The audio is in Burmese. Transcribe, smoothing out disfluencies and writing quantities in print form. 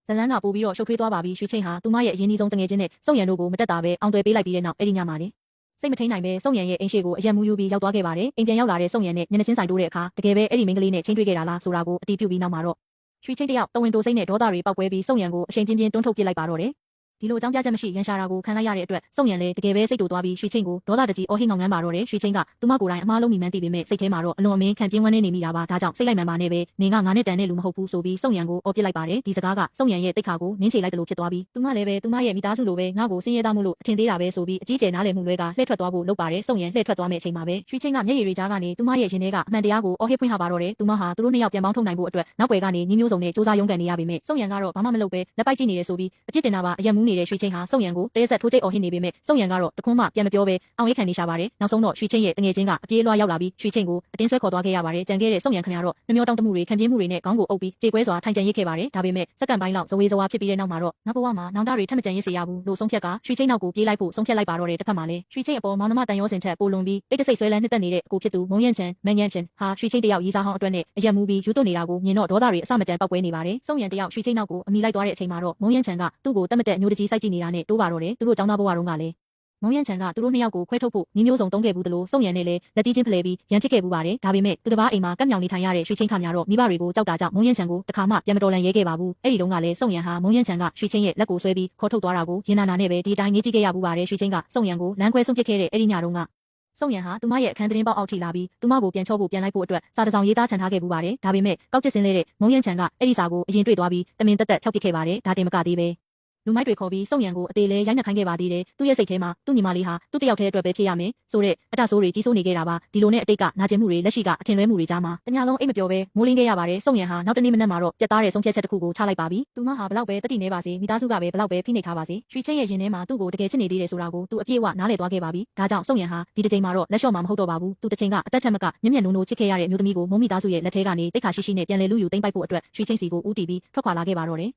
ဇလန်းကပို့ပြီးတော့ရှုပ်ထွေးသွားပါပြီရွှေချင်းဟာသူမရဲ့အရင်းနှီးဆုံးတငယ်ချင်းနဲ့စုံရံတို့ကိုမတက်တာပဲအောင်သွယ်ပေးလိုက်ပြီးတဲ့နောက်အဲ့ဒီညမှာလေစိတ်မထိန်နိုင်ပဲစုံရံရဲ့အိမ်ရှိကိုအယံမူယူပြီးရောက်သွားခဲ့ပါတယ်အိမ်ပြန်ရောက်လာတဲ့စုံရံနဲ့မျက်နှာချင်းဆိုင်တိုးတဲ့အခါတကယ်ပဲအဲ့ဒီမိန်းကလေးနဲ့ချင်းတွေ့ခဲ့တာလားဆိုတာကိုအတီးပြုတ်ပြီးနောက်မှာတော့ရွှေချင်းတယောက်တဝင်းတိုစိတ်နဲ့ဒေါသတွေပောက်ပွဲပြီးစုံရံကိုအချိန်ပြင်းပြင်းတွန်းထုတ်ပစ်လိုက်ပါတော့တယ်ဒီလိုအကြောင်းပြချက်မရှိရန်ရှာတာကိုခံလိုက်ရတဲ့အတွက်စုံရံလည်းတကယ်ပဲစိတ်တူသွားပြီးရွှေချင်းကိုဒေါသတကြီးအော်ဟစ်ငောင်ငန်းပါတော့တယ်ရွှေချင်းကသူမကိုယ်တိုင်အမားလုံးမိမှန်းသိပေမဲ့စိတ်ထဲမှာတော့အလွန်အမင်းခံပြင်းဝမ်းနေမိတာပါဒါကြောင့်စိတ်လိုက်မှန်ပါနဲ့ပဲနင်ကငါနဲ့တန်တဲ့လူမဟုတ်ဘူးဆိုပြီးစုံရံကိုအော်ပစ်လိုက်ပါတယ်ဒီစကားကစုံရံရဲ့တိတ်ခါကိုနင်းချေလိုက်တယ်လို့ဖြစ်သွားပြီးသူမလည်းပဲသူမရဲ့မိသားစုလိုပဲငါ့ကိုစင်းရဲသားမှုလို့အထင်သေးတာပဲဆိုပြီးအကြီးကျယ်နားလည်မှုလွဲကလှည့်ထွက်သွားဖို့လုပ်ပါတယ်စုံရံလှည့်ထွက်သွားမယ့်အချိန်မှာပဲရွှေချင်းကမျက်ရည်တွေကြားကနေသူမရဲ့ရင်ထဲကအမှန်တရားကိုအော်ဟစ်ဖွင့်ဟပါတော့တယ်သူမဟာသူတို့နှစ်ယောက်ပြန်ပေါင်းထုတ်နိုင်ဖို့အတွက်နောက်ွယ်ကနေညီမျိုးစုံနဲ့စူးစမ်းရုန်းကန်နေရပေမဲ့စုံရံကတော့ဘာမှမလုပ်ပဲလက်ပိုက်ကြည့်နေတယ်ဆိုပြီးအပြစ်တင်တာပါအယံမူးနေတဲ့ရွှေချင်းဟာစုံရံကိုတရက်ဆက်ထိုးချိတ်အော်ဟစ်နေပေမဲ့စုံရံကတော့တခွန်းမှပြန်မပြောပဲအောင်ရိတ်ခံနေရှာပါတယ်နောက်ဆုံးတော့ရွှေချင်းရဲ့တငယ်ချင်းကအပြေးလွှားရောက်လာပြီးရွှေချင်းကိုအတင်းဆွဲခေါ်သွားခဲ့ရပါတယ်ကြံခဲ့တဲ့စုံရံခင်ဗျားတော့နှမျောတောင်းတမှုတွေခံပြင်းမှုတွေနဲ့ခေါင်းကိုအုပ်ပြီးကြေကွဲစွာထိုင်ကြံရစ်ခဲ့ပါတယ်ဒါပေမဲ့စက္ကန့်ပိုင်းလောက်ဇဝေဇဝါဖြစ်ပြီးတဲ့နောက်မှာတော့နောက်ဘဝမှာနောင်တတွေထပ်မကြံရစ်စေရဘူးလို့ဆုံးဖြတ်ကရွှေချင်းနောက်ကိုပြေးလိုက်ဖို့ဆုံးဖြတ်လိုက်ပါတော့တယ်တစ်ဖက်မှာလည်းရွှေချင်းအပေါ်မောင်နှမတန်ရောစင်ထက်ပိုလွန်ပြီးတိတ်တဆိတ်ဆွဲလန်းနှစ်သက်နေတဲ့အကိုဖြစ်သူမုံရန်ချန်မန်ရန်ချန်ဟာရွှေချင်းတယောက်ရေးစားဟောင်းအတွက်နဲ့အယံမူပြီးယူသွနေတာကိုမြင်တော့ဒေါသတွေအစမတန်ပောက်ပွဲနေပါတယ်စုံရံတယောက်ရွှေချင်းနောက်ကိုအမိလိုက်သွားတဲ့အချိန်မှာတော့မုံရန်ချန်ကသူ့ကိုတက်မတက်ညိုတကြီးစိုက်ကြည့်နေတာနဲ့တိုးပါတော့တယ်သူတို့ចောင်းသားဘဝတုန်းကလည်းမုံရန်ချန်ကသူတို့နှစ်ယောက်ကိုခွဲထုတ်ဖို့ညီမျိုးစုံတုံးခဲ့ဘူးတလို့စုံရံနဲ့လည်းလက်တီးချင်းဖလှယ်ပြီးရန်ဖြစ်ခဲ့ဘူးပါတယ်ဒါပေမဲ့သူတစ်ပါးအိမ်မှာကပ်မြောင်နေထိုင်ရတဲ့ရွှေချင်းခများတော့မိဘတွေကိုကြောက်တာကြောင့်မုံရန်ချန်ကိုတခါမှပြန်မတော်လန်ရဲခဲ့ပါဘူးအဲ့ဒီတုန်းကလည်းစုံရံဟာမုံရန်ချန်ကရွှေချင်းရဲ့လက်ကိုဆွဲပြီးခေါ်ထုတ်သွားတာကိုရင်နာနာနဲ့ပဲဒီအတိုင်းငေးကြည့်ခဲ့ရဘူးပါတယ်ရွှေချင်းကစုံရံကိုလမ်းခွဲဆုံးပစ်ခဲ့တဲ့အဲ့ဒီညတုန်းကစုံရံဟာသူမရဲ့အခန်းသတင်းပေါက်အောက်ထိလာပြီးသူမကိုပြန်ချော့ဖို့ပြန်လိုက်ဖို့အတွက်စာတစောင်ရေးသားချန်ထားခဲ့ဘူးပါတယ်ဒါပေမဲ့ကောက်ကျစ်စင်းလဲတဲ့မုံရန်ချန်ကအဲ့ဒီစာကိုအရင်တွေ့သွားပြီးတမင်တက်တက်ဖျောက်ပစ်ခဲ့ပါတယ်ဒါတင်မကသေးပဲလူမိုက်တွေခေါ်ပြီးစုံရံကိုအသေးလဲရိုက်နှက်ခိုင်းခဲ့ပါသေးတယ်သူ့ရဲ့စိတ်ထဲမှာသူ့ညီမလေးဟာသူ့တယောက်တည်းအတွက်ပဲဖြစ်ရမယ်ဆိုတဲ့အတဆိုးတွေကြီးစိုးနေခဲ့တာပါဒီလိုနဲ့အတိတ်ကနာကျင်မှုတွေလက်ရှိကအထင်လွဲမှုတွေကြားမှာတညာလုံးအိတ်မပြောပဲမိုးလင်းခဲ့ရပါတယ်စုံရံဟာနောက်တနေ့မနက်မှာတော့ပြတ်သားတဲ့ဆုံးဖြတ်ချက်တစ်ခုကိုချလိုက်ပါပြီသူမဟာဘလောက်ပဲတတိနေပါစေမိသားစုကပဲဘလောက်ပဲဖိနှိပ်ထားပါစေရွှေချင်းရဲ့ရင်ထဲမှာသူ့ကိုတကယ်ချစ်နေသေးတယ်ဆိုတာကိုသူအပြည့်အဝနားလည်သွားခဲ့ပါပြီဒါကြောင့်စုံရံဟာဒီတစ်ချိန်မှာတော့လက်လျှော့မှာမဟုတ်တော့ပါဘူးသူတစ်ချိန်ကအသက်ထက်မကမျက်မျက်နှုံနှုံချစ်ခဲ့ရတဲ့မျိုးသမီးကိုမုံမိသားစုရဲ့လက်ထဲကနေတိတ်ခါရှိရှိနဲ့ပြန်လည်လူယူသိမ့်ပိုက်ဖို့အတွက်ရွှေချင်းစီကိုဦးတည်ပြီးထွက်ခွာလာခဲ့ပါတော့တယ်